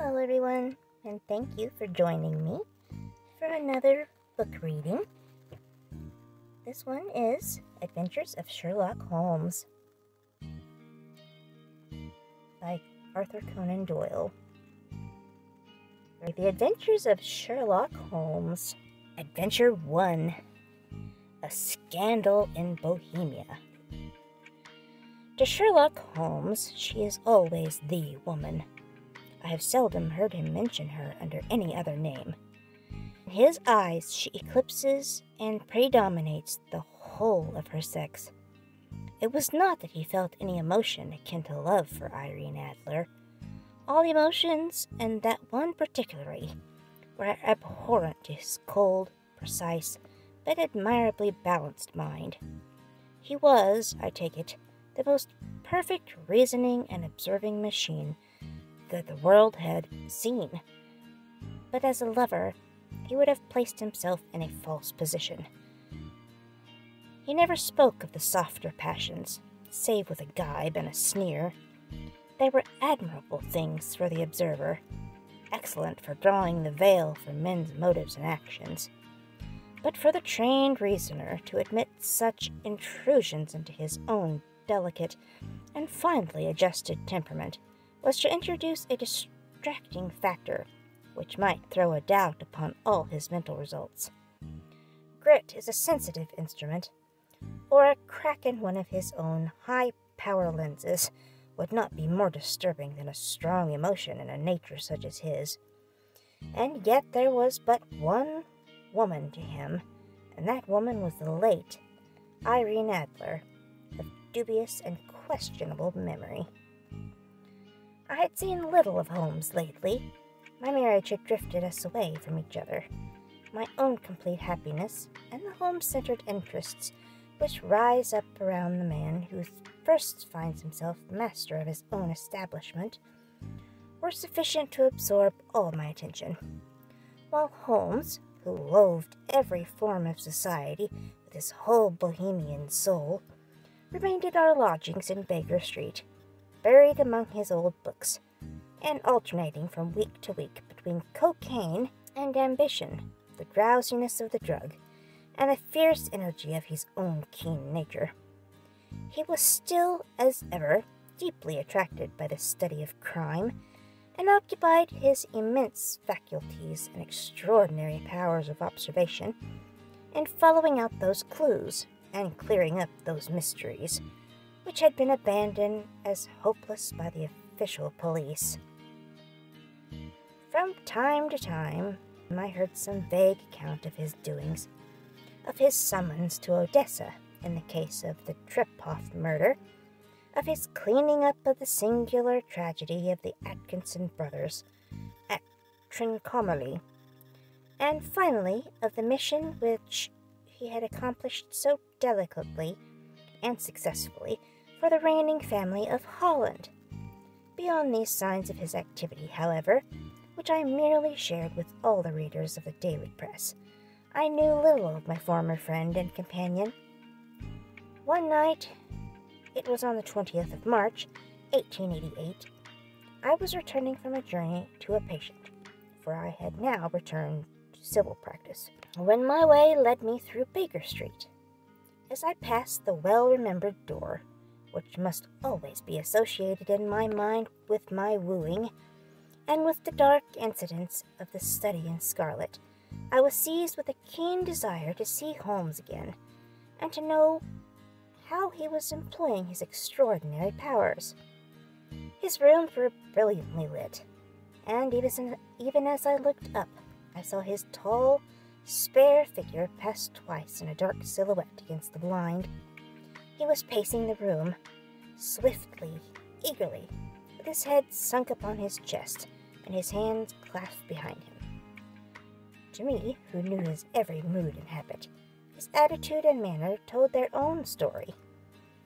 Hello everyone, and thank you for joining me for another book reading. This one is Adventures of Sherlock Holmes by Arthur Conan Doyle. The Adventures of Sherlock Holmes. Adventure 1. A Scandal in Bohemia. To Sherlock Holmes, she is always the woman. I have seldom heard him mention her under any other name. In his eyes, she eclipses and predominates the whole of her sex. It was not that he felt any emotion akin to love for Irene Adler. All emotions, and that one particularly, were abhorrent to his cold, precise, but admirably balanced mind. He was, I take it, the most perfect reasoning and observing machine that the world had seen. But as a lover, he would have placed himself in a false position. He never spoke of the softer passions, save with a gibe and a sneer. They were admirable things for the observer, excellent for drawing the veil from men's motives and actions. But for the trained reasoner to admit such intrusions into his own delicate and finely adjusted temperament was to introduce a distracting factor which might throw a doubt upon all his mental results. Grit is a sensitive instrument, or a crack in one of his own high-power lenses would not be more disturbing than a strong emotion in a nature such as his. And yet there was but one woman to him, and that woman was the late Irene Adler, of dubious and questionable memory. I had seen little of Holmes lately. My marriage had drifted us away from each other. My own complete happiness, and the Holmes-centered interests which rise up around the man who first finds himself master of his own establishment, were sufficient to absorb all my attention, while Holmes, who loathed every form of society with his whole Bohemian soul, remained at our lodgings in Baker Street, buried among his old books, and alternating from week to week between cocaine and ambition, the drowsiness of the drug, and the fierce energy of his own keen nature. He was still, as ever, deeply attracted by the study of crime, and occupied his immense faculties and extraordinary powers of observation in following out those clues and clearing up those mysteries which had been abandoned as hopeless by the official police. From time to time, I heard some vague account of his doings, of his summons to Odessa in the case of the Trepoff murder, of his cleaning up of the singular tragedy of the Atkinson brothers at Trincomalee, and finally of the mission which he had accomplished so delicately and successfully for the reigning family of Holland. Beyond these signs of his activity, however, which I merely shared with all the readers of the daily press, I knew little of my former friend and companion. One night, it was on the 20th of March, 1888, I was returning from a journey to a patient, for I had now returned to civil practice, when my way led me through Baker Street. As I passed the well-remembered door, which must always be associated in my mind with my wooing, and with the dark incidents of the study in scarlet, I was seized with a keen desire to see Holmes again, and to know how he was employing his extraordinary powers. His rooms were brilliantly lit, and even as I looked up, I saw his tall, spare figure pass twice in a dark silhouette against the blind. He was pacing the room, swiftly, eagerly, with his head sunk upon his chest and his hands clasped behind him. To me, who knew his every mood and habit, his attitude and manner told their own story.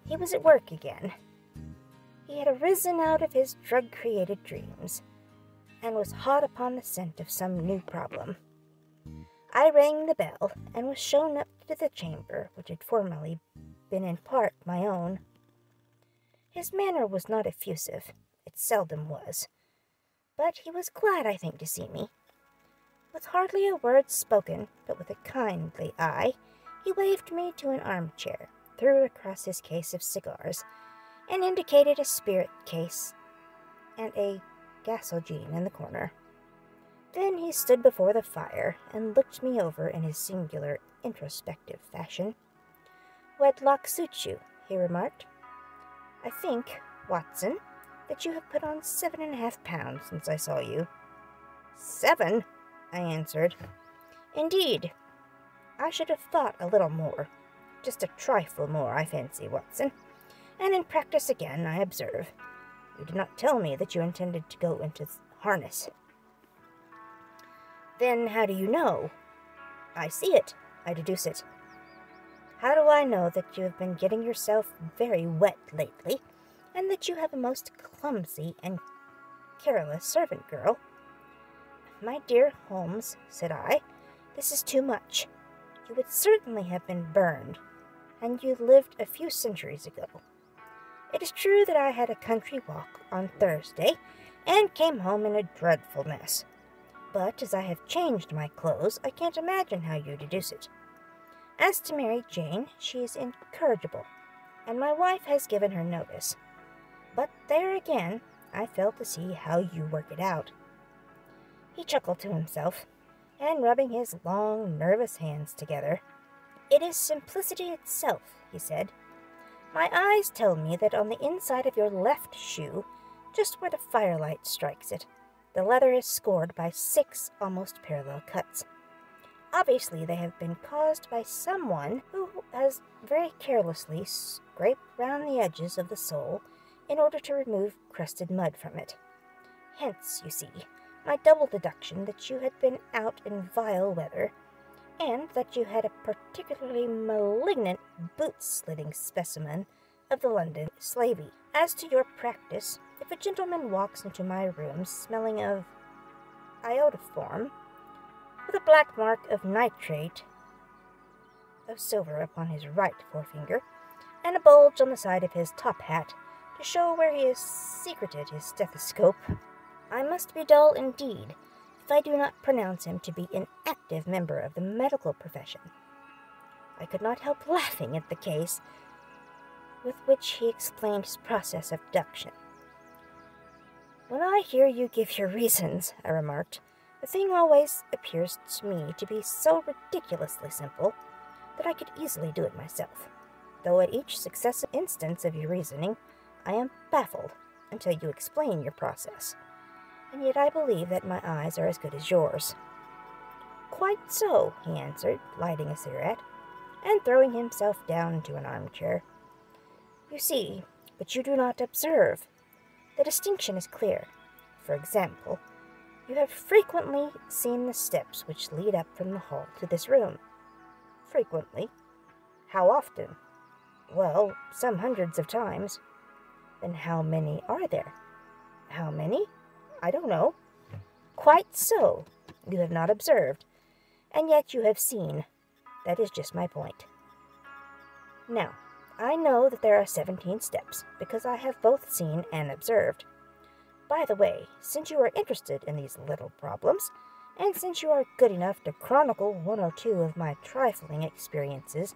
He was at work again. He had arisen out of his drug-created dreams, and was hot upon the scent of some new problem. I rang the bell, and was shown up to the chamber which had formerly been in part my own. His manner was not effusive, it seldom was, but he was glad, I think, to see me. With hardly a word spoken, but with a kindly eye, he waved me to an armchair, threw across his case of cigars, and indicated a spirit case and a gasolgene in the corner. Then he stood before the fire and looked me over in his singular introspective fashion. "Wedlock suits you," he remarked. "I think, Watson, that you have put on 7.5 pounds since I saw you." "7?" I answered. "Indeed. I should have thought a little more. Just a trifle more, I fancy, Watson. And in practice again, I observe. You did not tell me that you intended to go into harness." "Then how do you know?" "I see it. I deduce it." "How do I know that you have been getting yourself very wet lately, and that you have a most clumsy and careless servant girl?" "My dear Holmes," said I, "this is too much. You would certainly have been burned, and you lived a few centuries ago. It is true that I had a country walk on Thursday, and came home in a dreadful mess. But as I have changed my clothes, I can't imagine how you deduce it. As to Mary Jane, she is incorrigible, and my wife has given her notice. But there again, I fail to see how you work it out." He chuckled to himself, and rubbing his long, nervous hands together, "It is simplicity itself," he said. "My eyes tell me that on the inside of your left shoe, just where the firelight strikes it, the leather is scored by 6 almost parallel cuts. Obviously, they have been caused by someone who has very carelessly scraped round the edges of the sole in order to remove crusted mud from it. Hence, you see, my double deduction that you had been out in vile weather, and that you had a particularly malignant boot-slitting specimen of the London slavey. As to your practice, if a gentleman walks into my room smelling of iodoform, with a black mark of nitrate of silver upon his right forefinger, and a bulge on the side of his top hat to show where he has secreted his stethoscope, I must be dull indeed if I do not pronounce him to be an active member of the medical profession." I could not help laughing at the case with which he explained his process of deduction. "When I hear you give your reasons," I remarked, "the thing always appears to me to be so ridiculously simple that I could easily do it myself, though at each successive instance of your reasoning I am baffled until you explain your process. And yet I believe that my eyes are as good as yours." "Quite so," he answered, lighting a cigarette, and throwing himself down into an armchair. "You see, but you do not observe. The distinction is clear. For example, you have frequently seen the steps which lead up from the hall to this room." "Frequently? How often?" "Well, some hundreds of times." "Then how many are there?" "How many? I don't know." "Quite so. You have not observed, and yet you have seen. That is just my point. Now, I know that there are 17 steps, because I have both seen and observed. By the way, since you are interested in these little problems, and since you are good enough to chronicle 1 or 2 of my trifling experiences,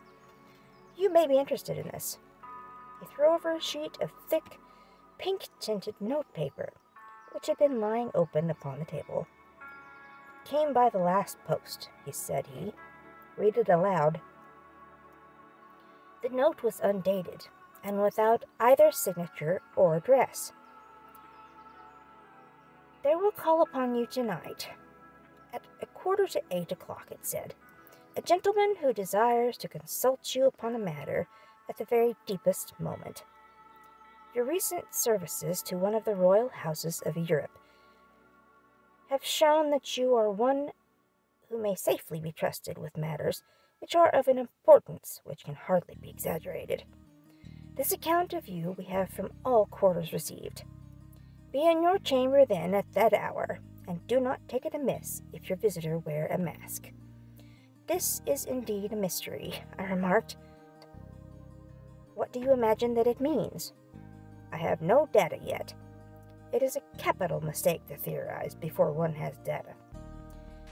you may be interested in this." He threw over a sheet of thick, pink-tinted notepaper, which had been lying open upon the table. "It came by the last post," said he. "Read it aloud." The note was undated, and without either signature or address. "There will call upon you tonight, at 7:45, it said, "a gentleman who desires to consult you upon a matter at the very deepest moment. Your recent services to one of the royal houses of Europe have shown that you are one who may safely be trusted with matters which are of an importance which can hardly be exaggerated. This account of you we have from all quarters received. Be in your chamber then at that hour, and do not take it amiss if your visitor wear a mask." "This is indeed a mystery," I remarked. "What do you imagine that it means?" "I have no data yet. It is a capital mistake to theorize before one has data.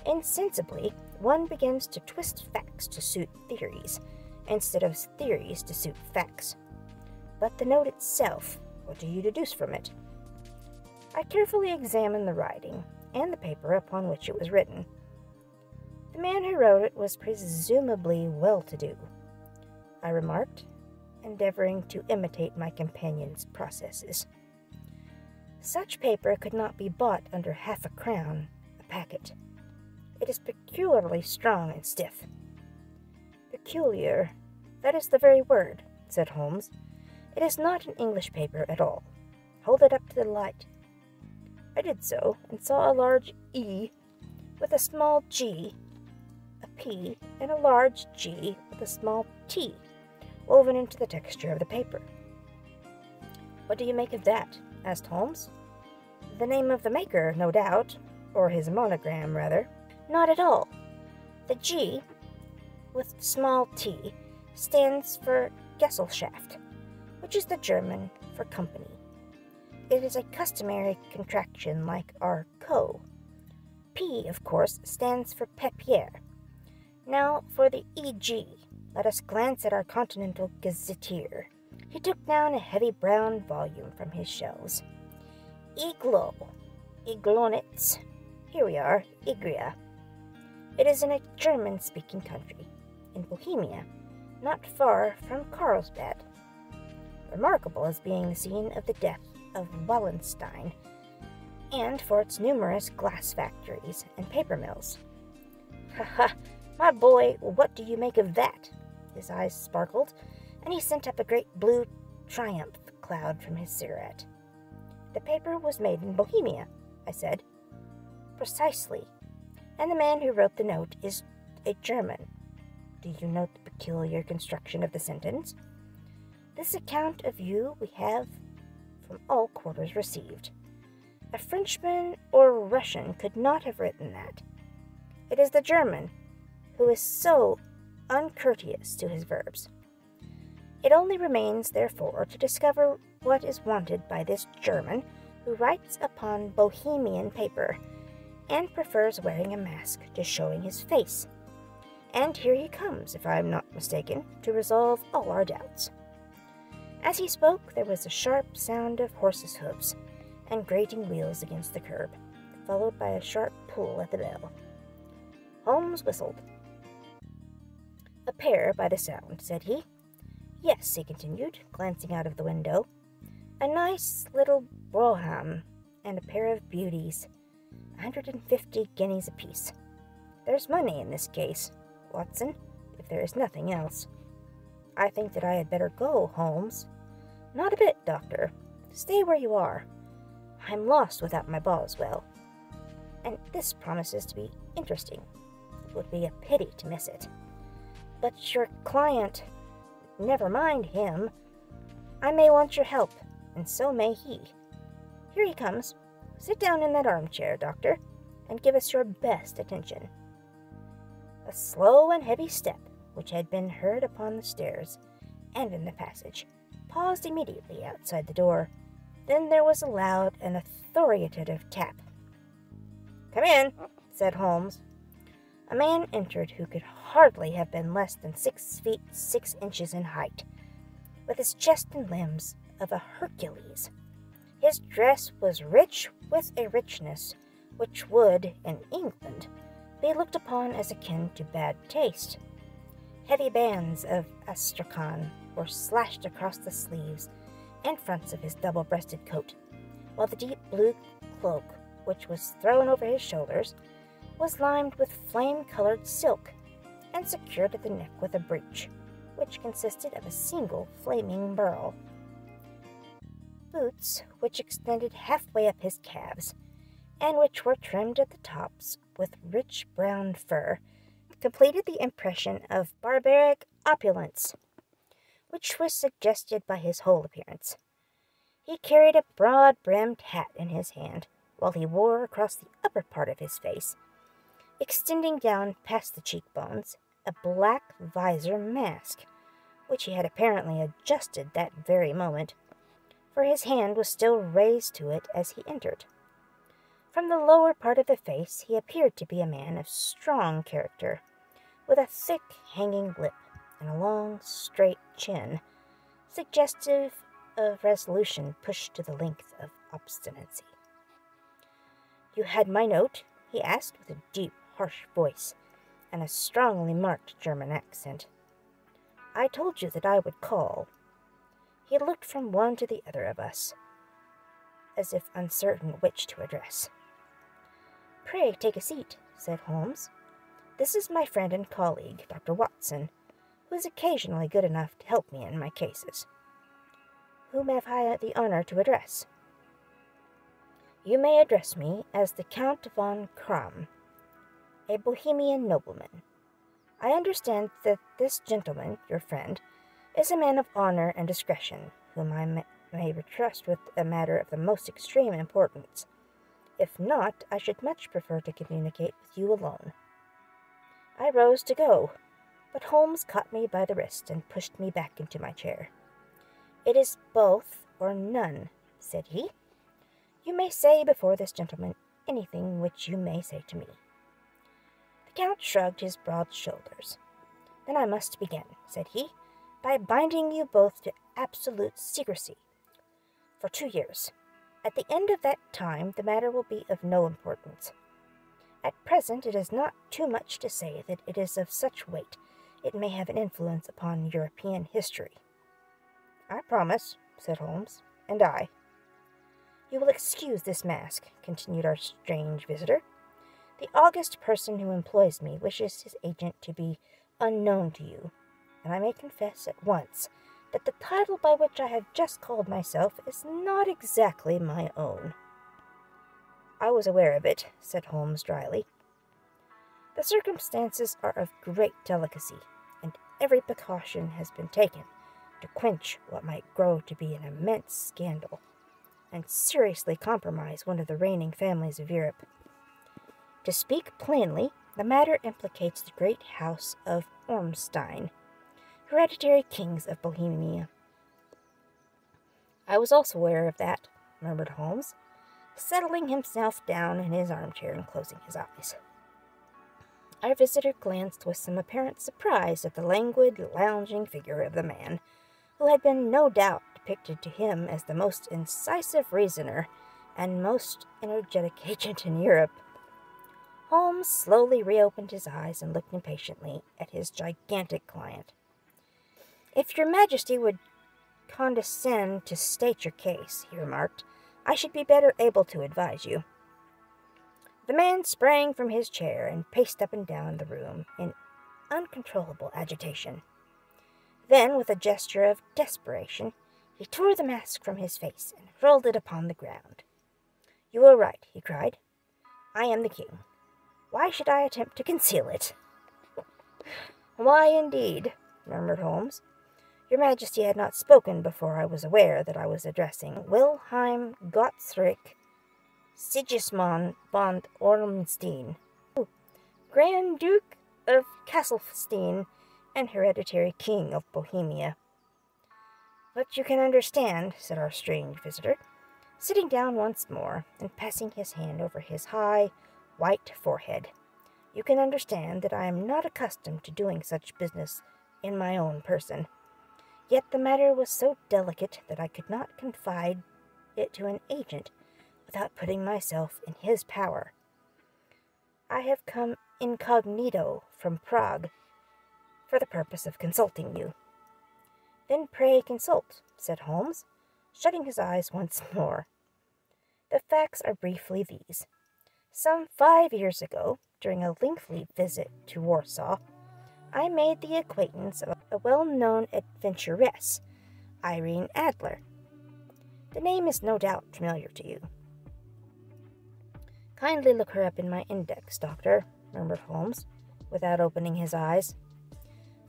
Insensibly, one begins to twist facts to suit theories, instead of theories to suit facts. But the note itself, what do you deduce from it? I carefully examined the writing and the paper upon which it was written. The man who wrote it was presumably well-to-do, I remarked, endeavoring to imitate my companion's processes. Such paper could not be bought under £0.50 a packet. It is peculiarly strong and stiff. Peculiar, that is the very word, said Holmes. It is not an English paper at all. Hold it up to the light. I did so, and saw a large E with a small g, a P, and a large G with a small T, woven into the texture of the paper. What do you make of that? Asked Holmes. The name of the maker, no doubt, or his monogram, rather. Not at all. The G, with small t, stands for Gesellschaft, which is the German for company. It is a customary contraction like our co. P, of course, stands for papier. Now, for the E.G., let us glance at our Continental Gazetteer. He took down a heavy brown volume from his shelves. Iglo, Iglonitz. Here we are, Igria. It is in a German-speaking country, in Bohemia, not far from Carlsbad. Remarkable as being the scene of the death of Wallenstein, and for its numerous glass factories and paper mills. Ha ha! My boy, what do you make of that? His eyes sparkled, and he sent up a great blue triumph cloud from his cigarette. The paper was made in Bohemia, I said. Precisely. And the man who wrote the note is a German. Do you note the peculiar construction of the sentence? This account of you we have from all quarters received. A Frenchman or Russian could not have written that. It is the German who is so uncourteous to his verbs. It only remains, therefore, to discover what is wanted by this German who writes upon Bohemian paper and prefers wearing a mask to showing his face. And here he comes, if I am not mistaken, to resolve all our doubts. As he spoke, there was a sharp sound of horses' hoofs and grating wheels against the curb, followed by a sharp pull at the bell. Holmes whistled. A pair, by the sound, said he. Yes, he continued, glancing out of the window. A nice little brougham and a pair of beauties. 150 guineas apiece. There's money in this case, Watson, if there is nothing else. I think that I had better go, Holmes. Not a bit, Doctor. Stay where you are. I'm lost without my Boswell. And this promises to be interesting. It would be a pity to miss it. But your client, never mind him. I may want your help, and so may he. Here he comes. Sit down in that armchair, Doctor, and give us your best attention. A slow and heavy step, which had been heard upon the stairs and in the passage, paused immediately outside the door. Then there was a loud and authoritative tap. Come in, said Holmes. A man entered who could hardly have been less than 6 feet 6 inches in height, with his chest and limbs of a Hercules. His dress was rich with a richness which would, in England, be looked upon as akin to bad taste. Heavy bands of astrakhan were slashed across the sleeves and fronts of his double-breasted coat, while the deep blue cloak, which was thrown over his shoulders, was lined with flame-colored silk and secured at the neck with a breech, which consisted of a single flaming beryl. Boots, which extended halfway up his calves, and which were trimmed at the tops with rich brown fur, completed the impression of barbaric opulence, which was suggested by his whole appearance. He carried a broad-brimmed hat in his hand, while he wore across the upper part of his face, extending down past the cheekbones, a black visor mask, which he had apparently adjusted that very moment, for his hand was still raised to it as he entered. From the lower part of the face he appeared to be a man of strong character, with a thick hanging lip and a long, straight chin, suggestive of resolution pushed to the length of obstinacy. "You had my note?" he asked with a deep, harsh voice and a strongly marked German accent. "I told you that I would call." He looked from one to the other of us, as if uncertain which to address. "Pray take a seat," said Holmes. "This is my friend and colleague, Dr. Watson, who is occasionally good enough to help me in my cases. Whom have I the honor to address?" "You may address me as the Count von Kram, a Bohemian nobleman. I understand that this gentleman, your friend, is a man of honor and discretion, whom I may trust with a matter of the most extreme importance. If not, I should much prefer to communicate with you alone." I rose to go, but Holmes caught me by the wrist and pushed me back into my chair. "It is both or none," said he. "You may say before this gentleman anything which you may say to me." The Count shrugged his broad shoulders. "Then I must begin," said he, "by binding you both to absolute secrecy for 2 years. At the end of that time the matter will be of no importance. At present it is not too much to say that it is of such weight it may have an influence upon European history." "I promise," said Holmes, "and I." "You will excuse this mask," continued our strange visitor. "The august person who employs me wishes his agent to be unknown to you, and I may confess at once that the title by which I have just called myself is not exactly my own." "I was aware of it," said Holmes dryly. "The circumstances are of great delicacy, and every precaution has been taken to quench what might grow to be an immense scandal, and seriously compromise one of the reigning families of Europe. To speak plainly, the matter implicates the great house of Ormstein, hereditary kings of Bohemia." "I was also aware of that," murmured Holmes, settling himself down in his armchair and closing his eyes. Our visitor glanced with some apparent surprise at the languid, lounging figure of the man, who had been no doubt depicted to him as the most incisive reasoner and most energetic agent in Europe. Holmes slowly reopened his eyes and looked impatiently at his gigantic client. "If your Majesty would condescend to state your case," he remarked, "I should be better able to advise you." The man sprang from his chair and paced up and down the room in uncontrollable agitation. Then, with a gesture of desperation, he tore the mask from his face and hurled it upon the ground. "You are right," he cried. "I am the king. Why should I attempt to conceal it?" "Why, indeed," murmured Holmes. "Your Majesty had not spoken before I was aware that I was addressing Wilhelm Gottsrick Sigismund von Ormstein, Grand Duke of Castlestein and hereditary king of Bohemia." "But you can understand," said our strange visitor, sitting down once more and passing his hand over his high, white forehead, "you can understand that I am not accustomed to doing such business in my own person. Yet the matter was so delicate that I could not confide it to an agent without putting myself in his power. I have come incognito from Prague for the purpose of consulting you." "Then pray consult," said Holmes, shutting his eyes once more. "The facts are briefly these. Some 5 years ago, during a lengthy visit to Warsaw, I made the acquaintance of a well-known adventuress, Irene Adler. The name is no doubt familiar to you." "Kindly look her up in my index, Doctor," murmured Holmes, without opening his eyes.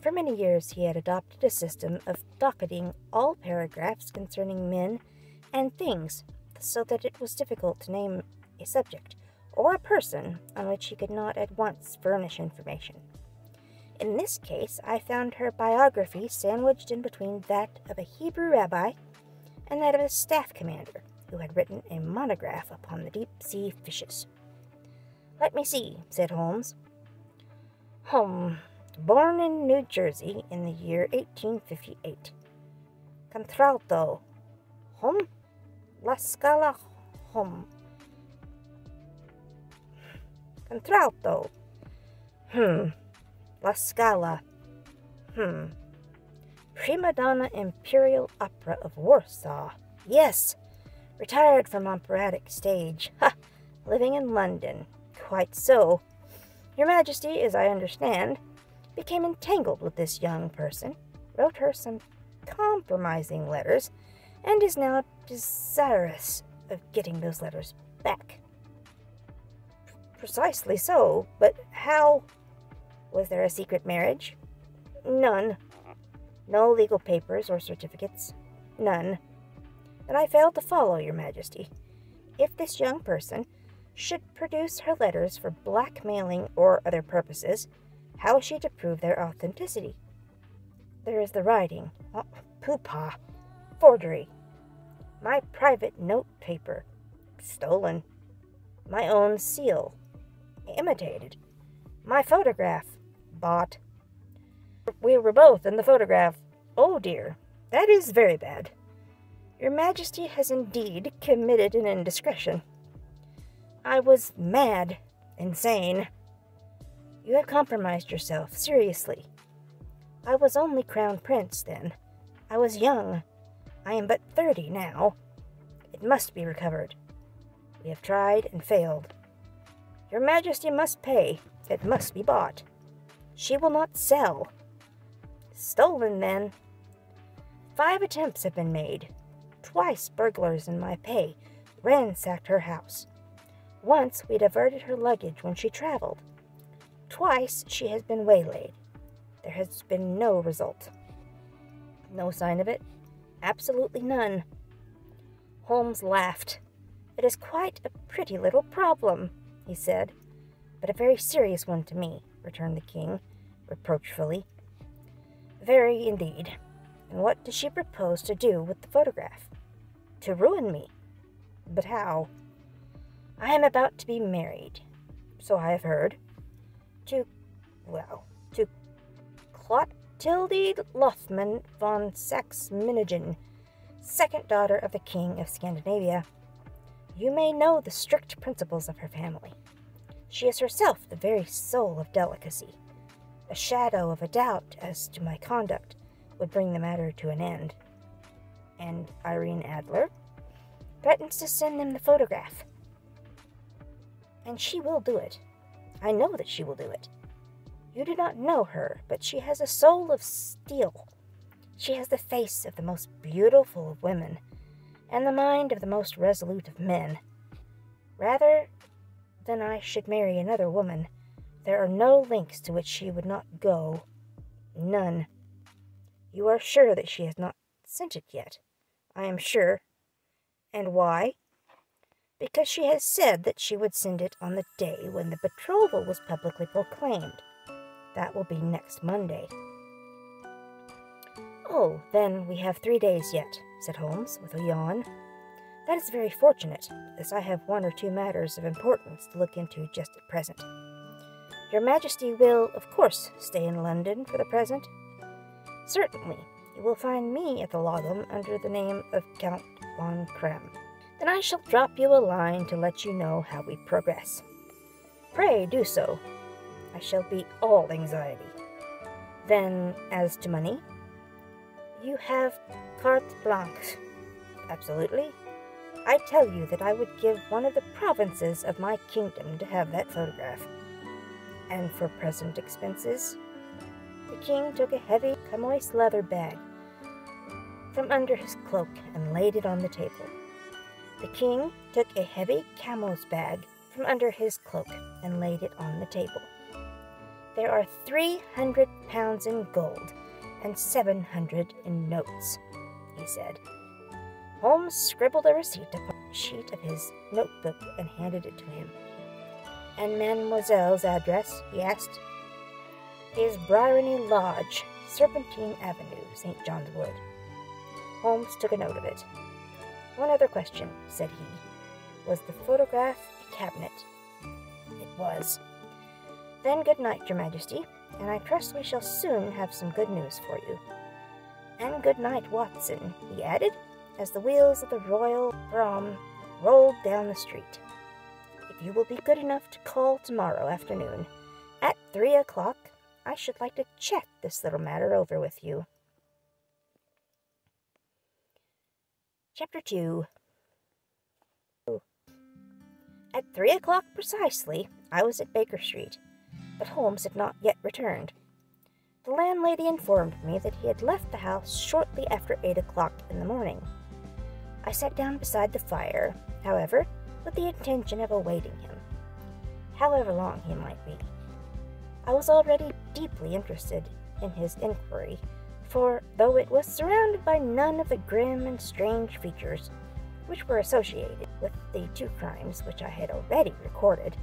For many years he had adopted a system of docketing all paragraphs concerning men and things, so that it was difficult to name a subject or a person on which he could not at once furnish information. In this case I found her biography sandwiched in between that of a Hebrew rabbi, and that of his staff commander, who had written a monograph upon the deep-sea fishes. "Let me see," said Holmes. Born in New Jersey in the year 1858. Contralto. La Scala. Contralto. La Scala. Prima Donna Imperial Opera of Warsaw. Yes. Retired from operatic stage. Living in London. Quite so. Your Majesty, as I understand, became entangled with this young person, wrote her some compromising letters, and is now desirous of getting those letters back. Precisely so, but how? Was there a secret marriage? None. No legal papers or certificates? None. But I failed to follow, Your Majesty. If this young person should produce her letters for blackmailing or other purposes, how is she to prove their authenticity? There is the writing. Oh, pooh-pah. Forgery. My private note paper. Stolen. My own seal. Imitated. My photograph. Bought. We were both in the photograph. Oh dear, that is very bad. Your Majesty has indeed committed an indiscretion. I was mad, insane. You have compromised yourself, seriously. I was only Crown Prince then. I was young. I am but 30 now. It must be recovered. We have tried and failed. Your Majesty must pay. It must be bought. She will not sell. Stolen, then. 5 attempts have been made. Twice burglars in my pay ransacked her house. Once we diverted her luggage when she traveled. Twice she has been waylaid. There has been no result. No sign of it? Absolutely none. Holmes laughed. It is quite a pretty little problem, he said. But a very serious one to me, returned the king, reproachfully. Very indeed. And what does she propose to do with the photograph? To ruin me. But how? I am about to be married, so I have heard, to Clotilde Lothman von Saxe-Meiningen, second daughter of the King of Scandinavia. You may know the strict principles of her family. She is herself the very soul of delicacy. A shadow of a doubt as to my conduct would bring the matter to an end. And Irene Adler threatens to send them the photograph. And she will do it. I know that she will do it. You do not know her, but she has a soul of steel. She has the face of the most beautiful of women, and the mind of the most resolute of men. Rather than I should marry another woman, there are no lengths to which she would not go. None. You are sure that she has not sent it yet? I am sure. And why? Because she has said that she would send it on the day when the betrothal was publicly proclaimed. That will be next Monday. Oh, then we have 3 days yet, said Holmes, with a yawn. That is very fortunate, as I have 1 or 2 matters of importance to look into just at present. Your Majesty will, of course, stay in London for the present? Certainly. You will find me at the Logum under the name of Count von Krem. Then I shall drop you a line to let you know how we progress. Pray do so. I shall be all anxiety. Then, as to money? You have carte blanche. Absolutely. I tell you that I would give one of the provinces of my kingdom to have that photograph. And for present expenses? The king took a heavy chamois leather bag from under his cloak and laid it on the table. The king took a heavy chamois bag from under his cloak and laid it on the table. There are 300 pounds in gold and 700 in notes, he said. Holmes scribbled a receipt upon a sheet of his notebook and handed it to him. And Mademoiselle's address, he asked. Is Bryony Lodge, Serpentine Avenue, St. John's Wood. Holmes took a note of it. One other question, said he. Was the photograph a cabinet? It was. Then good night, Your Majesty, and I trust we shall soon have some good news for you. And good night, Watson, he added, as the wheels of the royal brougham rolled down the street. If you will be good enough to call tomorrow afternoon, at 3 o'clock, I should like to chat this little matter over with you. Chapter 2. At 3 o'clock precisely, I was at Baker Street, but Holmes had not yet returned. The landlady informed me that he had left the house shortly after 8 o'clock in the morning. I sat down beside the fire, however, with the intention of awaiting him, however long he might be. I was already deeply interested in his inquiry, for though it was surrounded by none of the grim and strange features which were associated with the 2 crimes which I had already recorded,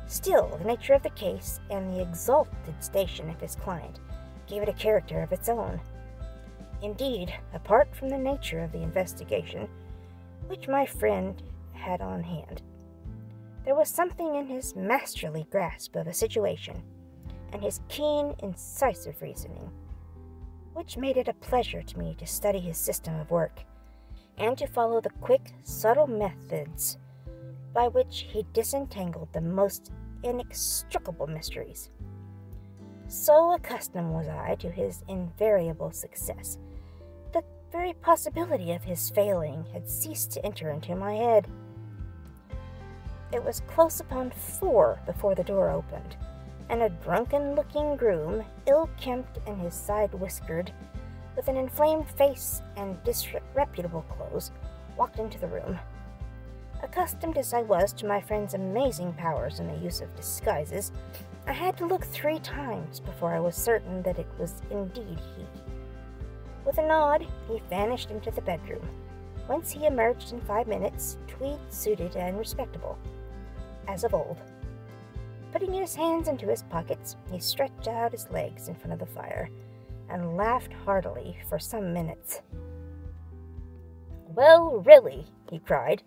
still the nature of the case and the exalted station of his client gave it a character of its own. Indeed, apart from the nature of the investigation which my friend had on hand, there was something in his masterly grasp of a situation and his keen, incisive reasoning which made it a pleasure to me to study his system of work and to follow the quick, subtle methods by which he disentangled the most inextricable mysteries. So accustomed was I to his invariable success, that the very possibility of his failing had ceased to enter into my head. It was close upon 4 before the door opened, and a drunken-looking groom, ill-kempt and his side whiskered, with an inflamed face and disreputable clothes, walked into the room. Accustomed as I was to my friend's amazing powers in the use of disguises, I had to look 3 times before I was certain that it was indeed he. With a nod, he vanished into the bedroom, whence he emerged in 5 minutes, tweed-suited and respectable, as of old. Putting his hands into his pockets, he stretched out his legs in front of the fire, and laughed heartily for some minutes. "Well, really," he cried,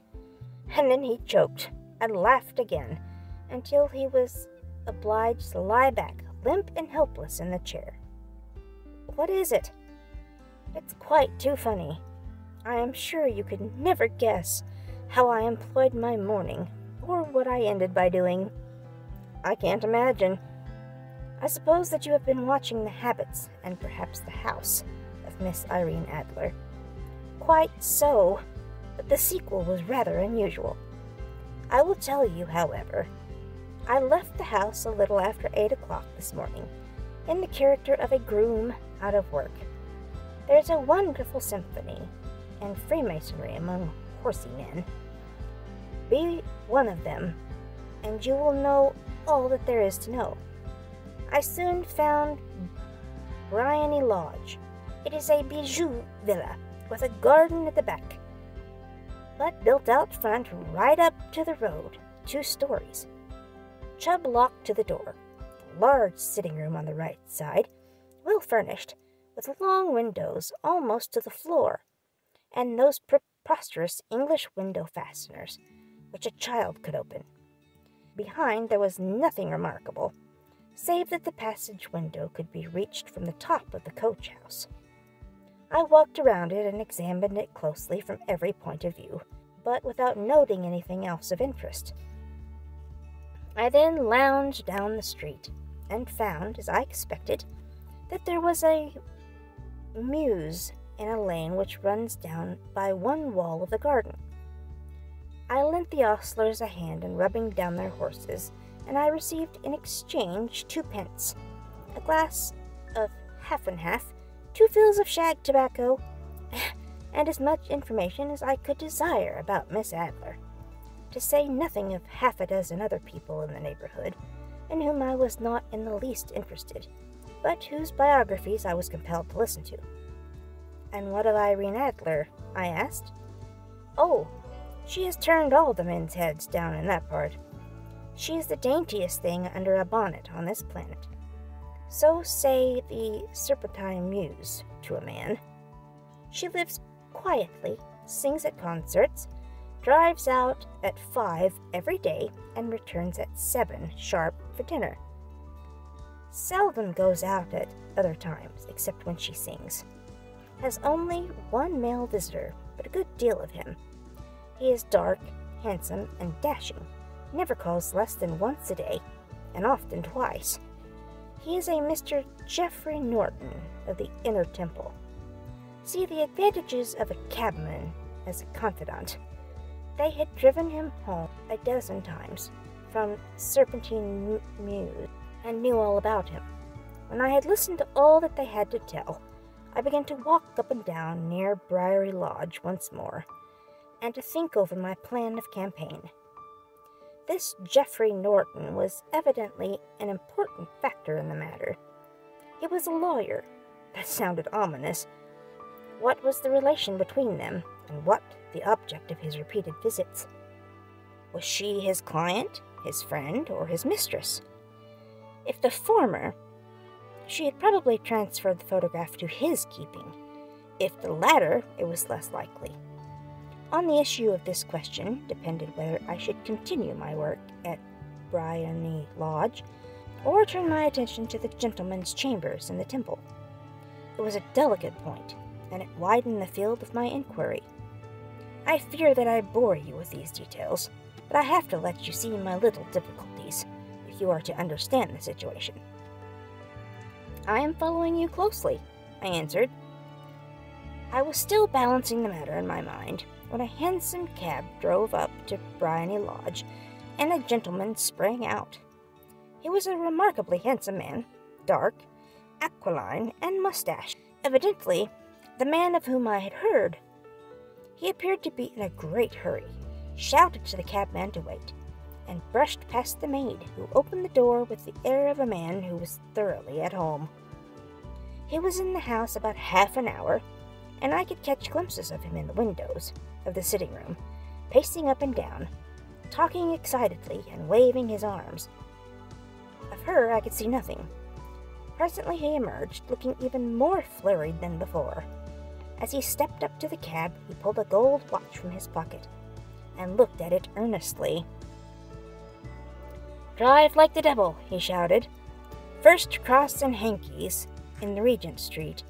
and then he choked, and laughed again, until he was obliged to lie back, limp and helpless, in the chair. "What is it?" "It's quite too funny. I am sure you could never guess how I employed my morning, or what I ended by doing." "I can't imagine." "I suppose that you have been watching the habits, and perhaps the house, of Miss Irene Adler." "Quite so, but the sequel was rather unusual. I will tell you, however. I left the house a little after 8 o'clock this morning, in the character of a groom out of work. There's a wonderful symphony and Freemasonry among horsey men. Be one of them, and you will know all that there is to know. I soon found Briony Lodge. It is a bijou villa, with a garden at the back, but built out front right up to the road, 2 stories. Chubb locked to the door. Large sitting room on the right side, well furnished, with long windows almost to the floor, and those preposterous English window fasteners, which a child could open. Behind there was nothing remarkable, save that the passage window could be reached from the top of the coach house. I walked around it and examined it closely from every point of view, but without noting anything else of interest. I then lounged down the street, and found, as I expected, that there was a mews in a lane which runs down by one wall of the garden. I lent the ostlers a hand in rubbing down their horses, and I received in exchange 2 pence, a glass of half and half, 2 fills of shag tobacco, and as much information as I could desire about Miss Adler, to say nothing of half a dozen other people in the neighborhood, in whom I was not in the least interested, but whose biographies I was compelled to listen to. "And what of Irene Adler?" I asked. "Oh, she has turned all the men's heads down in that part. She is the daintiest thing under a bonnet on this planet. So say the Serpentine Mews to a man. She lives quietly, sings at concerts, drives out at 5 every day, and returns at 7 sharp for dinner. Seldom goes out at other times, except when she sings. Has only one male visitor, but a good deal of him. He is dark, handsome, and dashing, never calls less than once a day, and often twice. He is a Mr. Geoffrey Norton of the Inner Temple. See the advantages of a cabman as a confidant. They had driven him home a dozen times from Serpentine Mews and knew all about him. When I had listened to all that they had to tell, I began to walk up and down near Briery Lodge once more, and to think over my plan of campaign. This Geoffrey Norton was evidently an important factor in the matter. He was a lawyer. That sounded ominous. What was the relation between them, and what the object of his repeated visits? Was she his client, his friend, or his mistress? If the former, she had probably transferred the photograph to his keeping. If the latter, it was less likely. On the issue of this question depended whether I should continue my work at Briery Lodge, or turn my attention to the gentlemen's chambers in the temple. It was a delicate point, and it widened the field of my inquiry. I fear that I bore you with these details, but I have to let you see my little difficulties, if you are to understand the situation. I am following you closely, I answered. I was still balancing the matter in my mind when a hansom cab drove up to Briery Lodge, and a gentleman sprang out. He was a remarkably handsome man, dark, aquiline, and mustached, evidently the man of whom I had heard. He appeared to be in a great hurry, shouted to the cabman to wait, and brushed past the maid, who opened the door with the air of a man who was thoroughly at home. He was in the house about half an hour, and I could catch glimpses of him in the windows of the sitting room, pacing up and down, talking excitedly and waving his arms. Of her I could see nothing. Presently he emerged, looking even more flurried than before. As he stepped up to the cab, he pulled a gold watch from his pocket and looked at it earnestly. "Drive like the devil," he shouted. "First cross St. Hencky's in the Regent Street,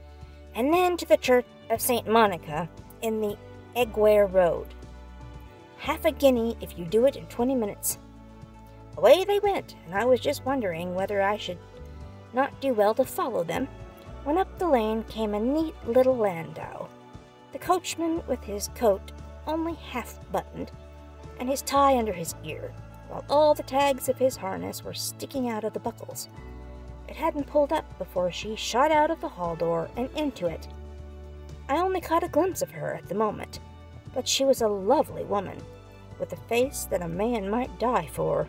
and then to the Church of St. Monica in the Egware Road. Half a guinea if you do it in 20 minutes. Away they went, and I was just wondering whether I should not do well to follow them, when up the lane came a neat little landau, the coachman with his coat only half buttoned, and his tie under his ear, while all the tags of his harness were sticking out of the buckles. It hadn't pulled up before she shot out of the hall door and into it. I only caught a glimpse of her at the moment, but she was a lovely woman, with a face that a man might die for.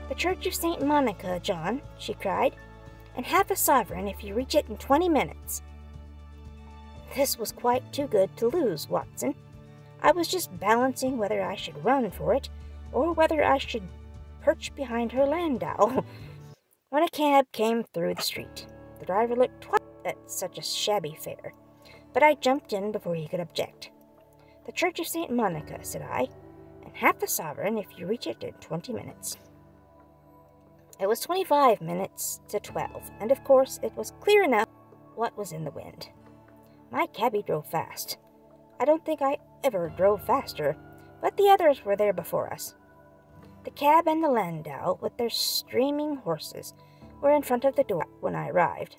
"The Church of St. Monica, John," she cried, "and half a sovereign if you reach it in 20 minutes. This was quite too good to lose, Watson. I was just balancing whether I should run for it, or whether I should perch behind her landau, when a cab came through the street. The driver looked twice at such a shabby fare, but I jumped in before he could object. "The Church of St. Monica," said I, "and half a sovereign if you reach it in 20 minutes. It was 25 minutes to 12, and of course it was clear enough what was in the wind. My cabby drove fast. I don't think I ever drove faster, but the others were there before us. The cab and the landau, with their streaming horses, were in front of the door when I arrived.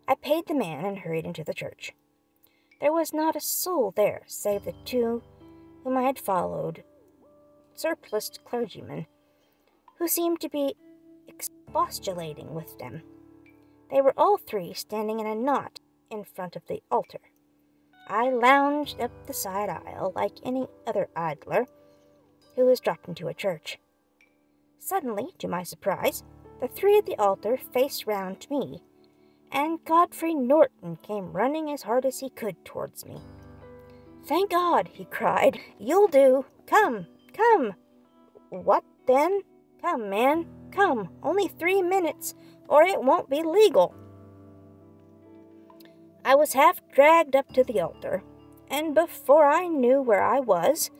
I paid the man and hurried into the church. There was not a soul there save the two whom I had followed, surpliced clergymen, who seemed to be expostulating with them. They were all three standing in a knot in front of the altar. I lounged up the side aisle like any other idler who has dropped into a church. Suddenly, to my surprise, the three at the altar faced round to me, and Godfrey Norton came running as hard as he could towards me. "Thank God," he cried. "You'll do. Come, come." "What then?" "Come, man, come. Only 3 minutes, or it won't be legal." I was half dragged up to the altar, and before I knew where I was,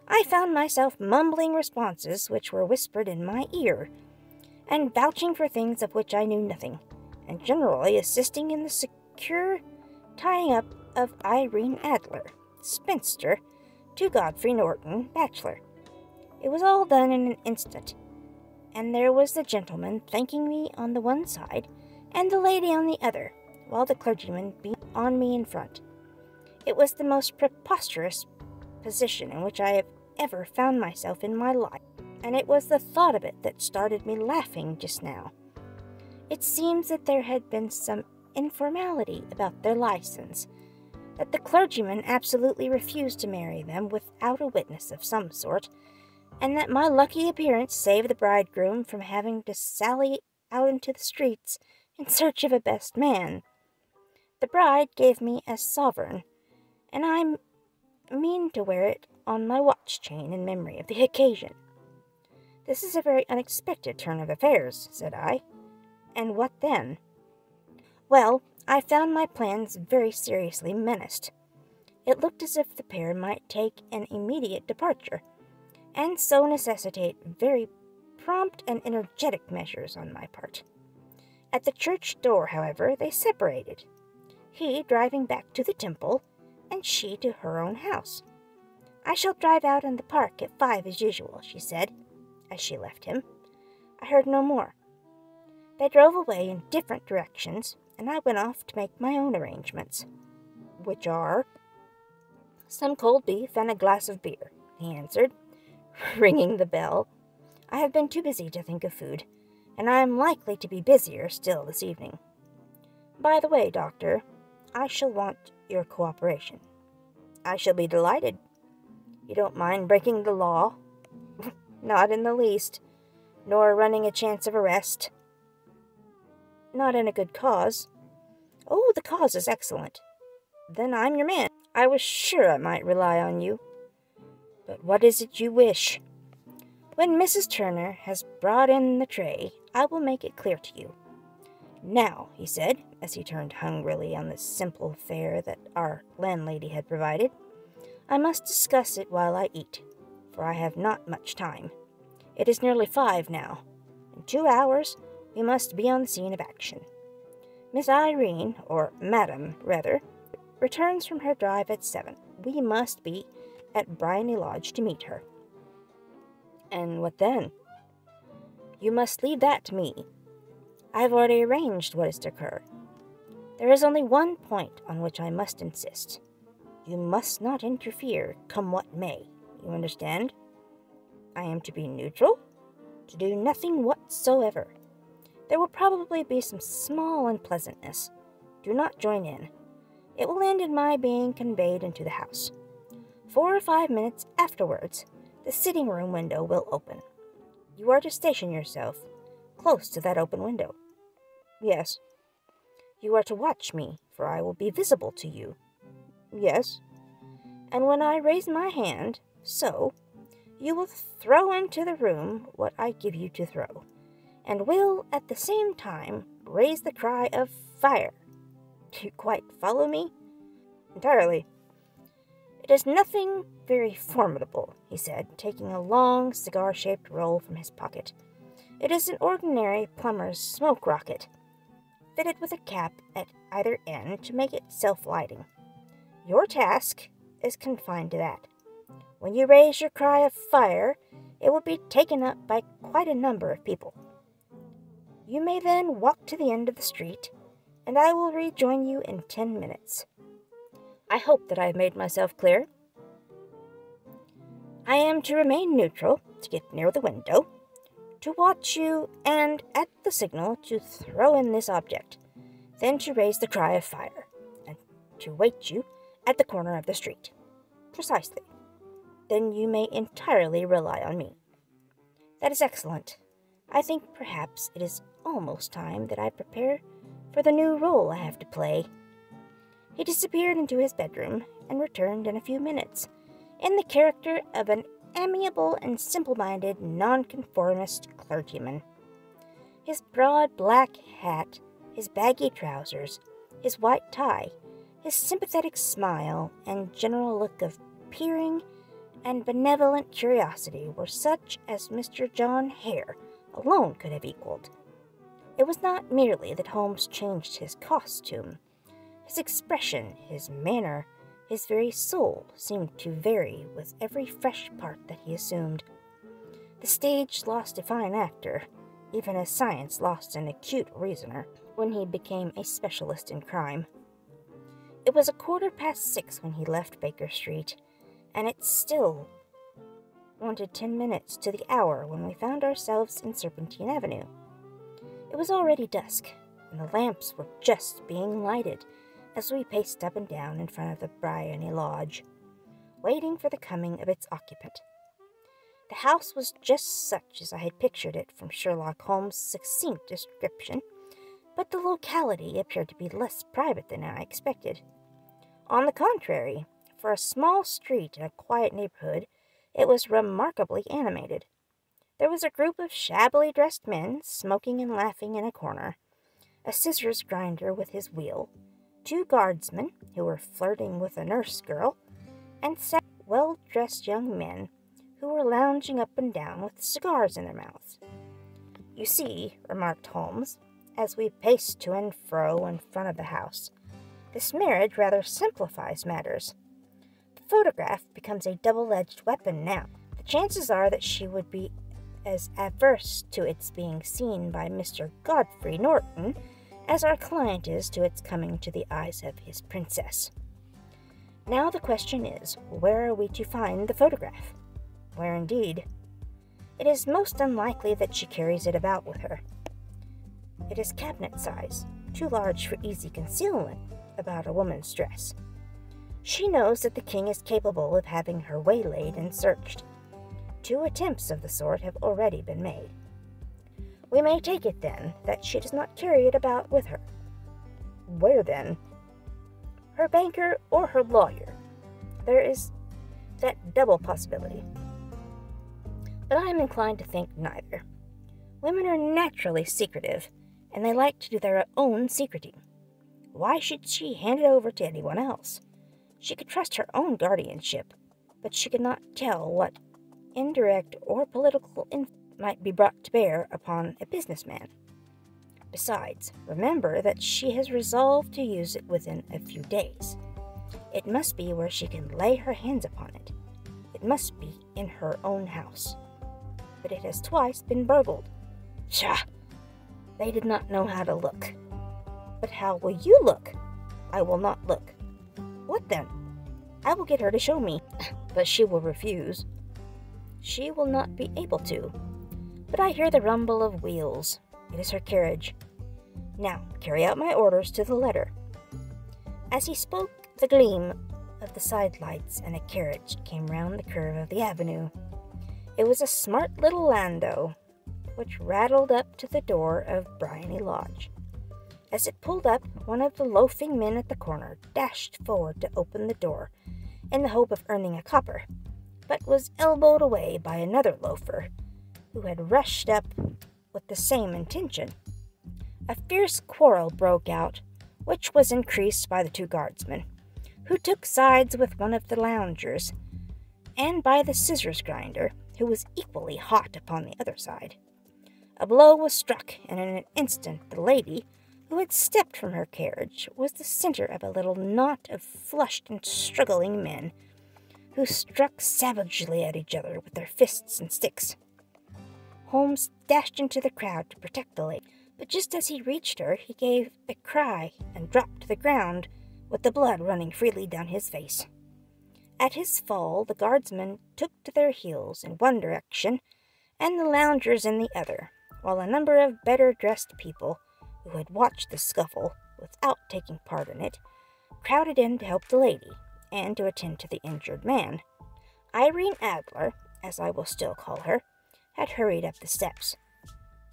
I found myself mumbling responses which were whispered in my ear, and vouching for things of which I knew nothing, and generally assisting in the secure tying up of Irene Adler, spinster, to Godfrey Norton, bachelor. It was all done in an instant, and there was the gentleman thanking me on the one side, and the lady on the other, while the clergyman beat on me in front. It was the most preposterous position in which I have ever found myself in my life, and it was the thought of it that started me laughing just now. It seems that there had been some informality about their license, that the clergyman absolutely refused to marry them without a witness of some sort, and that my lucky appearance saved the bridegroom from having to sally out into the streets in search of a best man. The bride gave me a sovereign, and I mean to wear it on my watch chain in memory of the occasion. This is a very unexpected turn of affairs, said I. And what then? Well, I found my plans very seriously menaced. It looked as if the pair might take an immediate departure, and so necessitate very prompt and energetic measures on my part. At the church door, however, they separated, he driving back to the temple, and she to her own house. I shall drive out in the park at 5 as usual, she said, as she left him. I heard no more. They drove away in different directions, and I went off to make my own arrangements, which are some cold beef and a glass of beer, he answered, ringing the bell. I have been too busy to think of food, and I am likely to be busier still this evening. By the way, Doctor, I shall want your cooperation. I shall be delighted. You don't mind breaking the law? Not in the least, nor running a chance of arrest. Not in a good cause. Oh, the cause is excellent. Then I'm your man. I was sure I might rely on you. But what is it you wish? When Mrs. Turner has brought in the tray, I will make it clear to you. Now, he said, as he turned hungrily on the simple fare that our landlady had provided, I must discuss it while I eat, for I have not much time. It is nearly 5 now. In 2 hours, we must be on the scene of action. Miss Irene, or Madam, rather, returns from her drive at 7. We must be at Briony Lodge to meet her. And what then? You must leave that to me. I have already arranged what is to occur. There is only one point on which I must insist. You must not interfere, come what may. You understand? I am to be neutral, to do nothing whatsoever. There will probably be some small unpleasantness. Do not join in. It will end in my being conveyed into the house. 4 or 5 minutes afterwards, the sitting-room window will open. You are to station yourself close to that open window. Yes. You are to watch me, for I will be visible to you. Yes. And when I raise my hand, so, you will throw into the room what I give you to throw, and will, at the same time, raise the cry of fire. Do you quite follow me? Entirely. It is nothing very formidable, he said, taking a long, cigar-shaped roll from his pocket. It is an ordinary plumber's smoke rocket, fitted with a cap at either end to make it self-lighting. Your task is confined to that. When you raise your cry of fire, it will be taken up by quite a number of people. You may then walk to the end of the street, and I will rejoin you in 10 minutes. I hope that I have made myself clear. I am to remain neutral, to get near the window, to watch you, and at the signal to throw in this object, then to raise the cry of fire, and to wait you at the corner of the street. Precisely. Then you may entirely rely on me. That is excellent. I think perhaps it is almost time that I prepare for the new role I have to play. He disappeared into his bedroom and returned in a few minutes, in the character of an amiable and simple-minded nonconformist clergyman. His broad black hat, his baggy trousers, his white tie, His sympathetic smile and general look of peering and benevolent curiosity were such as Mr. John Hare alone could have equaled. It was not merely that Holmes changed his costume. His expression, his manner, his very soul seemed to vary with every fresh part that he assumed. The stage lost a fine actor, even as science lost an acute reasoner, when he became a specialist in crime. It was 6:15 when he left Baker Street, and it still wanted 10 minutes to the hour when we found ourselves in Serpentine Avenue. It was already dusk, and the lamps were just being lighted as we paced up and down in front of the Bryony Lodge, waiting for the coming of its occupant. The house was just such as I had pictured it from Sherlock Holmes' succinct description, but the locality appeared to be less private than I expected. On the contrary, for a small street in a quiet neighborhood, it was remarkably animated. There was a group of shabbily dressed men smoking and laughing in a corner, a scissors grinder with his wheel, 2 guardsmen who were flirting with a nurse girl, and 7 well-dressed young men who were lounging up and down with cigars in their mouths. "You see," remarked Holmes, as we paced to and fro in front of the house, "this marriage rather simplifies matters. The photograph becomes a double-edged weapon now. The chances are that she would be as averse to its being seen by Mr. Godfrey Norton as our client is to its coming to the eyes of his princess. Now the question is, where are we to find the photograph? Where indeed? It is most unlikely that she carries it about with her. It is cabinet size, too large for easy concealment about a woman's dress. She knows that the king is capable of having her waylaid and searched. 2 attempts of the sort have already been made. We may take it, then, that she does not carry it about with her. Where, then? Her banker or her lawyer. There is that double possibility. But I am inclined to think neither. Women are naturally secretive, and they like to do their own secreting. Why should she hand it over to anyone else? She could trust her own guardianship, but she could not tell what indirect or political influence might be brought to bear upon a businessman. Besides, remember that she has resolved to use it within a few days. It must be where she can lay her hands upon it. It must be in her own house. But it has twice been burgled. Pshaw! They did not know how to look. But how will you look? I will not look. What then? I will get her to show me, but she will refuse. She will not be able to. But I hear the rumble of wheels. It is her carriage. Now, carry out my orders to the letter. As he spoke, the gleam of the side lights and a carriage came round the curve of the avenue. It was a smart little landau, which rattled up to the door of Bryony Lodge. As it pulled up, one of the loafing men at the corner dashed forward to open the door in the hope of earning a copper, but was elbowed away by another loafer, who had rushed up with the same intention. A fierce quarrel broke out, which was increased by the 2 guardsmen, who took sides with one of the loungers, and by the scissors grinder, who was equally hot upon the other side. A blow was struck, and in an instant the lady, who had stepped from her carriage, was the center of a little knot of flushed and struggling men, who struck savagely at each other with their fists and sticks. Holmes dashed into the crowd to protect the lady, but just as he reached her, he gave a cry and dropped to the ground, with the blood running freely down his face. At his fall, the guardsmen took to their heels in one direction, and the loungers in the other, while a number of better-dressed people, who had watched the scuffle without taking part in it, crowded in to help the lady, and to attend to the injured man. Irene Adler, as I will still call her, had hurried up the steps,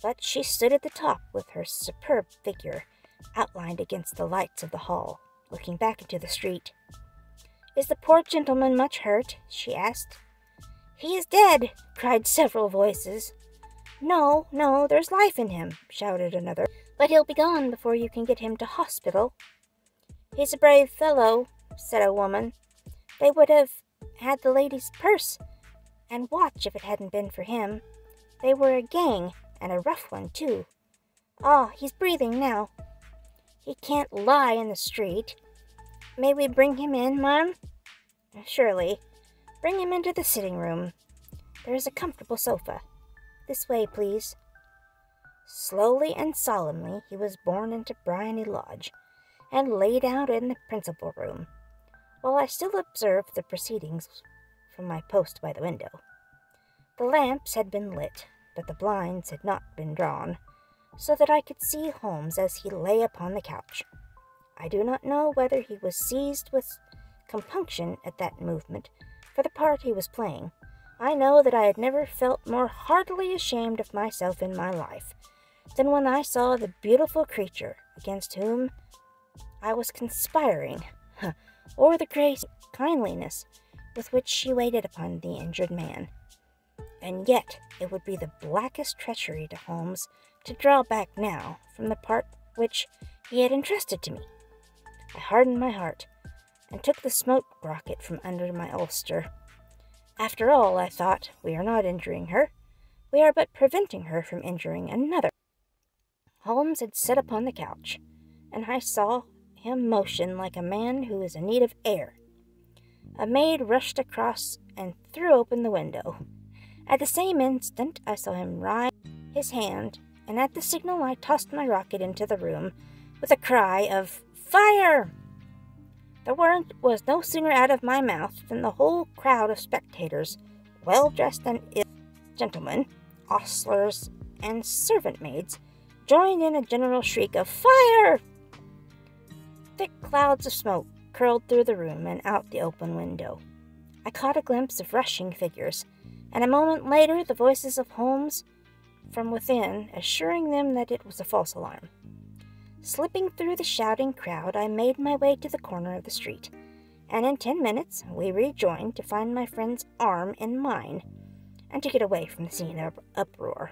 but she stood at the top with her superb figure outlined against the lights of the hall, looking back into the street. "Is the poor gentleman much hurt?" she asked. "He is dead!" cried several voices. No, there's life in him," shouted another. "But he'll be gone before you can get him to hospital." "He's a brave fellow," said a woman. "They would have had the lady's purse and watch if it hadn't been for him. They were a gang, and a rough one, too. Ah, he's breathing now. He can't lie in the street. May we bring him in, ma'am?" "Surely. Bring him into the sitting room. There is a comfortable sofa. This way, please." Slowly and solemnly he was borne into Briony Lodge, and laid out in the principal room, while I still observed the proceedings from my post by the window. The lamps had been lit, but the blinds had not been drawn, so that I could see Holmes as he lay upon the couch. I do not know whether he was seized with compunction at that movement for the part he was playing. I know that I had never felt more heartily ashamed of myself in my life than when I saw the beautiful creature against whom I was conspiring, or the grace and kindliness with which she waited upon the injured man. And yet it would be the blackest treachery to Holmes to draw back now from the part which he had entrusted to me. I hardened my heart, and took the smoke rocket from under my ulster. After all, I thought, we are not injuring her. We are but preventing her from injuring another. Holmes had sat upon the couch, and I saw him motion like a man who is in need of air. A maid rushed across and threw open the window. At the same instant I saw him raise his hand, and at the signal I tossed my rocket into the room with a cry of "Fire!" The word was no sooner out of my mouth than the whole crowd of spectators, well-dressed and ill gentlemen, ostlers, and servant-maids, joined in a general shriek of "Fire!" Thick clouds of smoke curled through the room and out the open window. I caught a glimpse of rushing figures, and a moment later the voices of Holmes from within, assuring them that it was a false alarm. Slipping through the shouting crowd, I made my way to the corner of the street, and in 10 minutes we rejoined to find my friend's arm in mine, and to get away from the scene of uproar.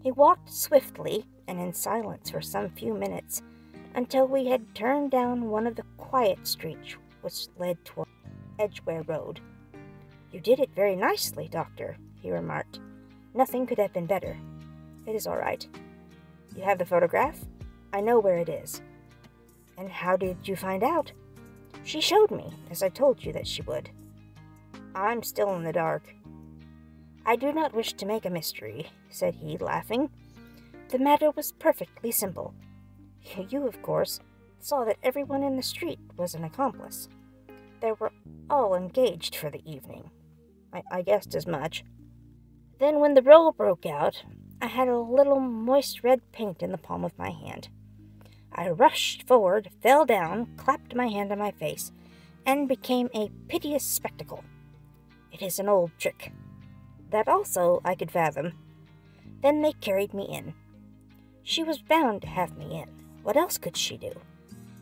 He walked swiftly and in silence for some few minutes, until we had turned down one of the quiet streets which led toward Edgware Road. "You did it very nicely, Doctor," he remarked. "Nothing could have been better." "It is all right." "You have the photograph?" "I know where it is." "And how did you find out?" "She showed me, as I told you that she would." "I'm still in the dark." "I do not wish to make a mystery," said he, laughing. "The matter was perfectly simple. You, of course, saw that everyone in the street was an accomplice. They were all engaged for the evening." I guessed as much." "Then when the row broke out, I had a little moist red paint in the palm of my hand. I rushed forward, fell down, clapped my hand on my face, and became a piteous spectacle. It is an old trick. That also I could fathom. Then they carried me in. She was bound to have me in. What else could she do?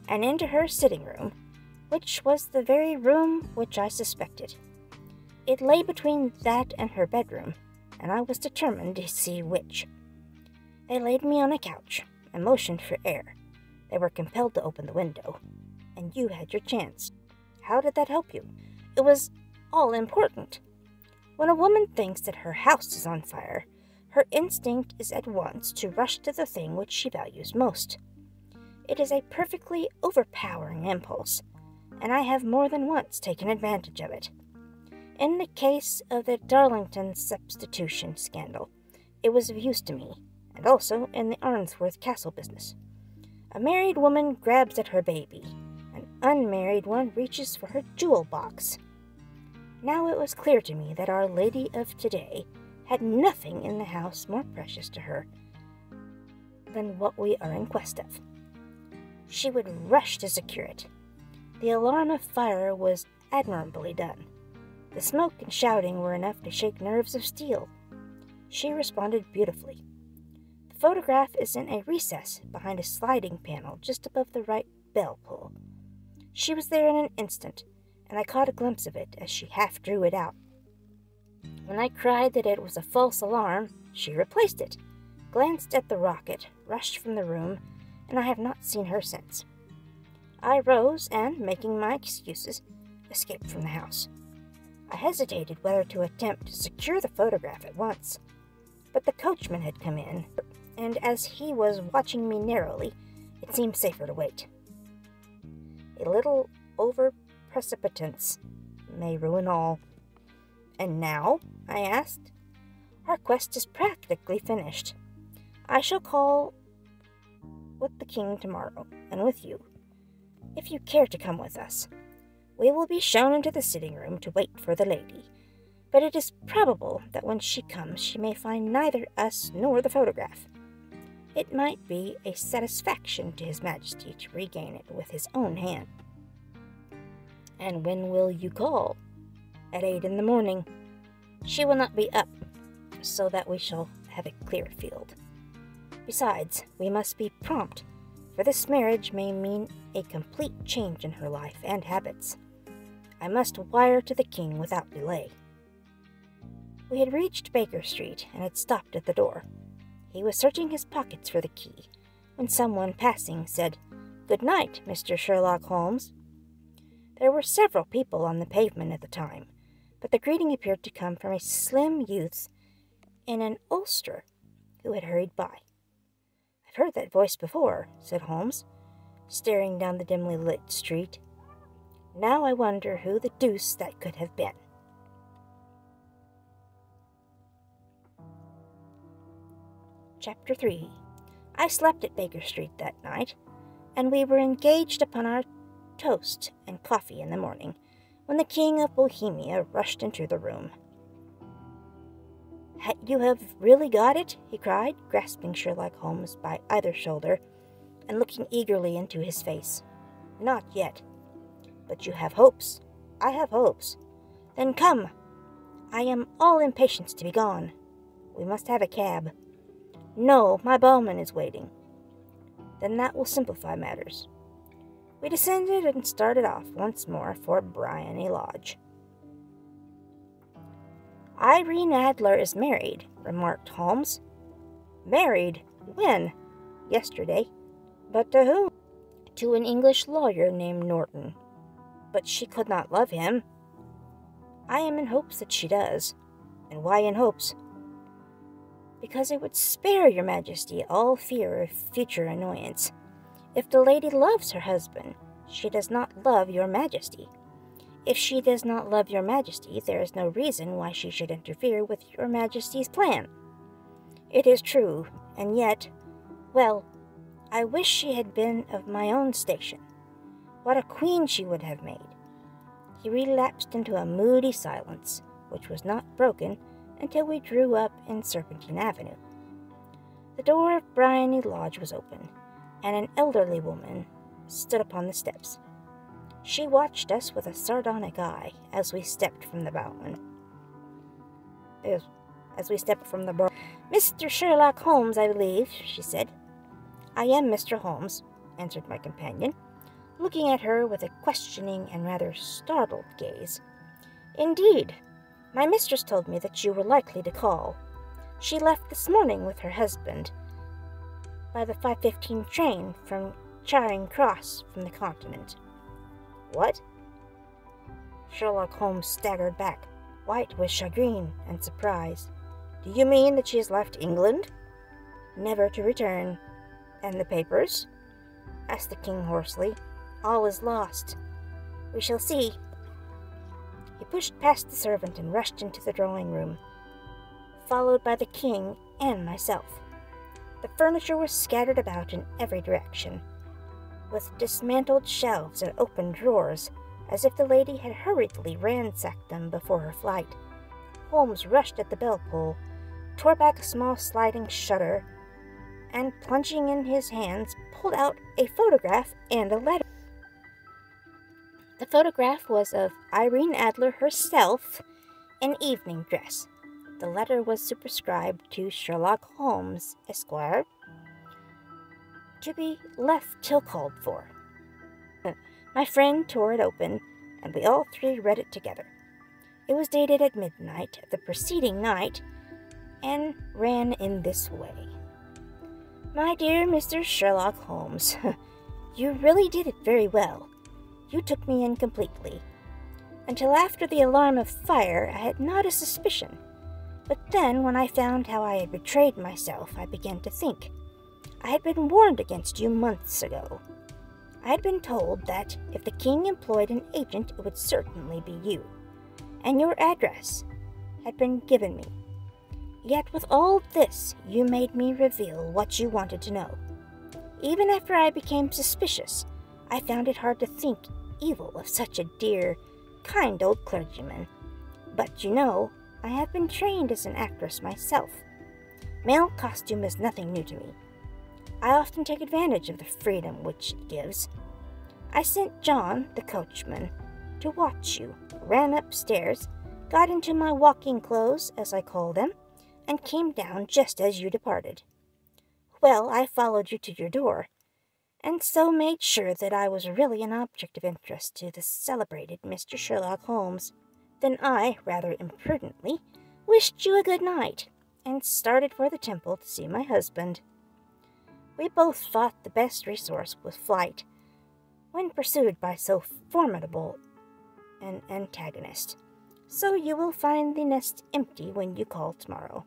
And into her sitting room, which was the very room which I suspected. It lay between that and her bedroom, and I was determined to see which. They laid me on a couch, and motioned for air. They were compelled to open the window, and you had your chance. How did that help you? It was all important. When a woman thinks that her house is on fire, her instinct is at once to rush to the thing which she values most. It is a perfectly overpowering impulse, and I have more than once taken advantage of it. In the case of the Darlington substitution scandal, it was of use to me, and also in the Arnsworth Castle business. A married woman grabs at her baby. An unmarried one reaches for her jewel box. Now it was clear to me that Our Lady of today had nothing in the house more precious to her than what we are in quest of. She would rush to secure it. The alarm of fire was admirably done. The smoke and shouting were enough to shake nerves of steel. She responded beautifully. The photograph is in a recess behind a sliding panel just above the right bell pull. She was there in an instant, and I caught a glimpse of it as she half drew it out. When I cried that it was a false alarm, she replaced it, glanced at the rocket, rushed from the room, and I have not seen her since. I rose and, making my excuses, escaped from the house. I hesitated whether to attempt to secure the photograph at once, but the coachman had come in, and as he was watching me narrowly, it seemed safer to wait. A little over-precipitance may ruin all. "And now?" I asked. "Our quest is practically finished. I shall call with the king tomorrow, and with you, if you care to come with us. We will be shown into the sitting room to wait for the lady, but it is probable that when she comes she may find neither us nor the photograph. It might be a satisfaction to His Majesty to regain it with his own hand." "And when will you call?" "At 8 in the morning. She will not be up, so that we shall have a clear field. Besides, we must be prompt, for this marriage may mean a complete change in her life and habits. I must wire to the king without delay." We had reached Baker Street and had stopped at the door. He was searching his pockets for the key, when someone passing said, "Good night, Mr. Sherlock Holmes." There were several people on the pavement at the time, but the greeting appeared to come from a slim youth in an ulster who had hurried by. "I've heard that voice before," said Holmes, staring down the dimly lit street. "Now I wonder who the deuce that could have been." Chapter 3. I slept at Baker Street that night, and we were engaged upon our toast and coffee in the morning, when the King of Bohemia rushed into the room. "You have really got it?" he cried, grasping Sherlock Holmes by either shoulder and looking eagerly into his face. "Not yet. But you have hopes." "I have hopes." "Then come. I am all impatience to be gone." "We must have a cab." "No, my bowman is waiting." "Then that will simplify matters." We descended and started off once more for Briony Lodge. "Irene Adler is married," remarked Holmes. "Married? When?" "Yesterday." "But to whom?" "To an English lawyer named Norton." "But she could not love him." "I am in hopes that she does." "And why in hopes?" "Because it would spare your Majesty all fear of future annoyance. If the lady loves her husband, she does not love your Majesty. If she does not love your Majesty, there is no reason why she should interfere with your Majesty's plan." "It is true, and yet, well, I wish she had been of my own station. What a queen she would have made." He relapsed into a moody silence, which was not broken until we drew up in Serpentine Avenue. The door of Briony Lodge was open, and an elderly woman stood upon the steps. She watched us with a sardonic eye as we stepped from the bowman. "Mr. Sherlock Holmes, I believe," she said. "I am Mr. Holmes," answered my companion, looking at her with a questioning and rather startled gaze. "Indeed. My mistress told me that you were likely to call. She left this morning with her husband by the 5:15 train from Charing Cross from the Continent." "What?" Sherlock Holmes staggered back, white with chagrin and surprise. "Do you mean that she has left England?" "Never to return." "And the papers?" asked the king hoarsely. "All is lost. We shall see." He pushed past the servant and rushed into the drawing-room, followed by the king and myself. The furniture was scattered about in every direction, with dismantled shelves and open drawers, as if the lady had hurriedly ransacked them before her flight. Holmes rushed at the bell-pull, tore back a small sliding shutter, and, plunging in his hands, pulled out a photograph and a letter. The photograph was of Irene Adler herself in evening dress. The letter was superscribed to Sherlock Holmes, Esquire, to be left till called for. My friend tore it open, and we all three read it together. It was dated at midnight of the preceding night, and ran in this way. "My dear Mr. Sherlock Holmes, You really did it very well. You took me in completely. Until after the alarm of fire, I had not a suspicion. But then, when I found how I had betrayed myself, I began to think. I had been warned against you months ago. I had been told that if the king employed an agent, it would certainly be you. And your address had been given me. Yet with all this, you made me reveal what you wanted to know. Even after I became suspicious, I found it hard to think evil of such a dear, kind old clergyman. But you know, I have been trained as an actress myself. Male costume is nothing new to me. I often take advantage of the freedom which it gives. I sent John, the coachman, to watch you, ran upstairs, got into my walking clothes, as I call them, and came down just as you departed. Well, I followed you to your door, and so made sure that I was really an object of interest to the celebrated Mr. Sherlock Holmes. Then I, rather imprudently, wished you a good night, and started for the temple to see my husband. We both thought the best resource was flight, when pursued by so formidable an antagonist. So you will find the nest empty when you call tomorrow.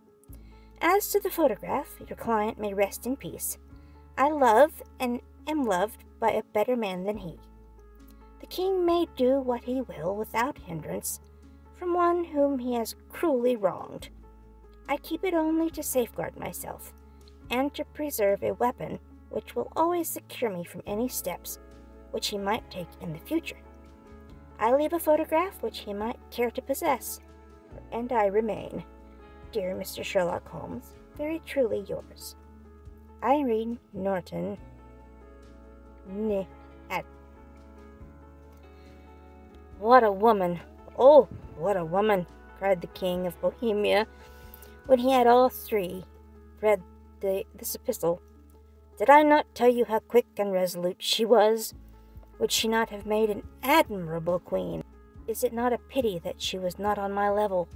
As to the photograph, your client may rest in peace. I love and am loved by a better man than he. The king may do what he will without hindrance from one whom he has cruelly wronged. I keep it only to safeguard myself, and to preserve a weapon which will always secure me from any steps which he might take in the future. I leave a photograph which he might care to possess, and I remain, dear Mr. Sherlock Holmes, very truly yours, Irene Norton. What a woman! Oh, what a woman! Cried the King of Bohemia, when he had all three read this epistle. Did I not tell you how quick and resolute she was? Would she not have made an admirable queen? Is it not a pity that she was not on my level?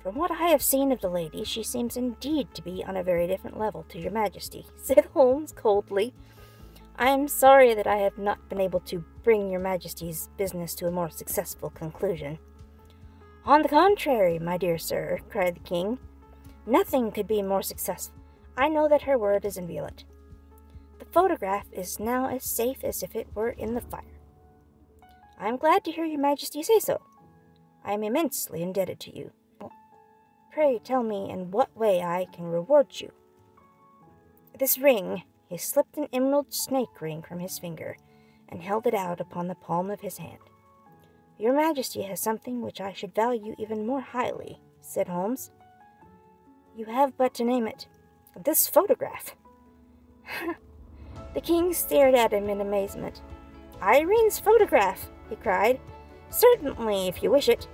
From what I have seen of the lady, she seems indeed to be on a very different level to your majesty, said Holmes coldly. I am sorry that I have not been able to bring your majesty's business to a more successful conclusion. On the contrary, my dear sir, cried the king, nothing could be more successful. I know that her word is inviolate. The photograph is now as safe as if it were in the fire. I am glad to hear your majesty say so. I am immensely indebted to you. Pray tell me in what way I can reward you. This ring, he slipped an emerald snake ring from his finger, and held it out upon the palm of his hand. Your majesty has something which I should value even more highly, said Holmes. You have but to name it. This photograph. The king stared at him in amazement. Irene's photograph, he cried. Certainly, if you wish it.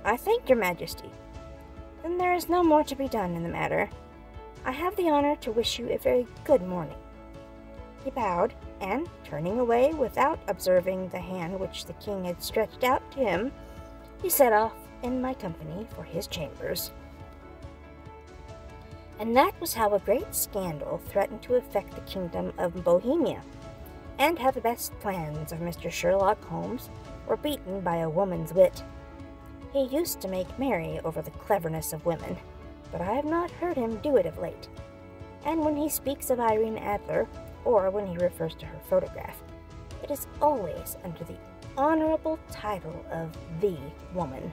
I thank your majesty. Then there is no more to be done in the matter. I have the honor to wish you a very good morning. He bowed, and, turning away without observing the hand which the king had stretched out to him, he set off in my company for his chambers. And that was how a great scandal threatened to affect the kingdom of Bohemia, and how the best plans of Mr. Sherlock Holmes were beaten by a woman's wit. He used to make merry over the cleverness of women, but I have not heard him do it of late. And when he speaks of Irene Adler, or when he refers to her photograph, it is always under the honorable title of the woman.